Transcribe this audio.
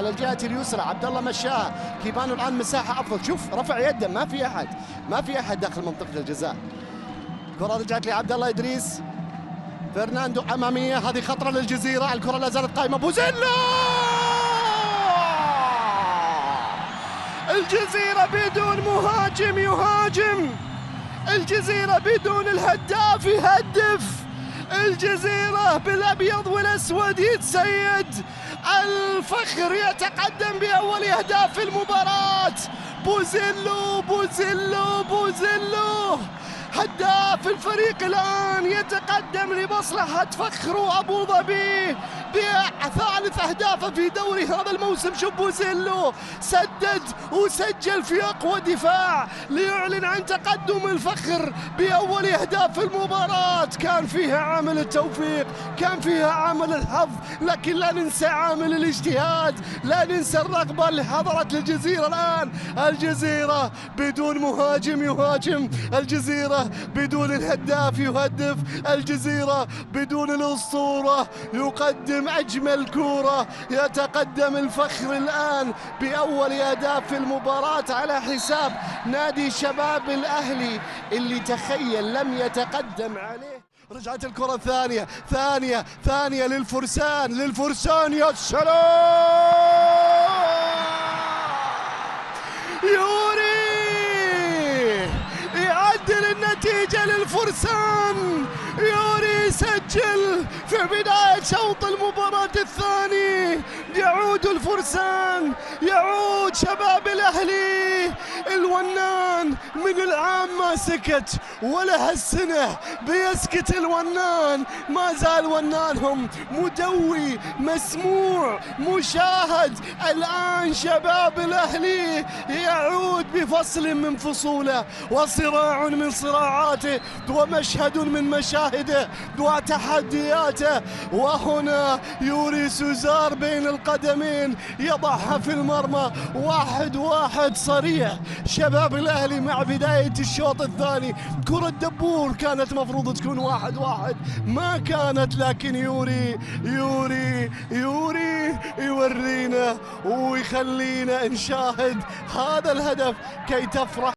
على الجهة اليسرى عبد الله مشاها، كيبانو الآن مساحة أفضل. شوف رفع يده، ما في أحد داخل منطقة الجزاء. كرة رجعت لعبد الله إدريس، فرناندو أمامية، هذه خطرة للجزيرة، الكرة لا زالت قائمة. بوزيلو، الجزيرة بدون مهاجم يهاجم، الجزيرة بدون الهداف يهدف، الجزيرة بالأبيض والأسود يتسيد، الفخر يتقدم بأول أهداف المباراة. بوزيلو بوزيلو بوزيلو هداف الفريق الآن يتقدم لمصلحة فخر أبو ظبي بثالث أهدافه في دوري هذا الموسم. شوف بوزيلو سدد وسجل في أقوى دفاع ليعلن عن تقدم الفخر بأول أهداف المباراة. كان فيها عامل التوفيق، كان فيها عامل الحظ، لكن لا ننسى عامل الاجتهاد، لا ننسى الرغبة اللي حضرت للجزيرة الآن. الجزيرة بدون مهاجم يهاجم، الجزيرة بدون الهداف يهدف، الجزيرة بدون الأسطورة يقدم أجمل كورة. يتقدم الفخر الآن بأول أهداف في المباراة على حساب نادي شباب الأهلي اللي تخيل لم يتقدم عليه. رجعت الكرة الثانية، ثانية للفرسان، يا سلام، يوري يعدل النتيجة للفرسان، يوري يسجل في بداية شوط المباراة الثاني. يعود الفرسان، يعود شباب الأهلي. الونان من العام ما سكت، ولا هالسنة بيسكت الونان، ما زال ونانهم مدوي مسموع مشاهد. الآن شباب الأهلي يعود بفصل من فصوله، وصراع من صراعاته، ومشهد من مشاهده، وتحدياته. وهنا يوري سوزار بين القدمين يضعها في المرمى. 1-1 صريح شباب الأهلي مع بداية الشوط الثاني. كرة دبور كانت مفروض تكون 1-1، ما كانت، لكن يوري يورينا ويخلينا نشاهد هذا الهدف كي تفرح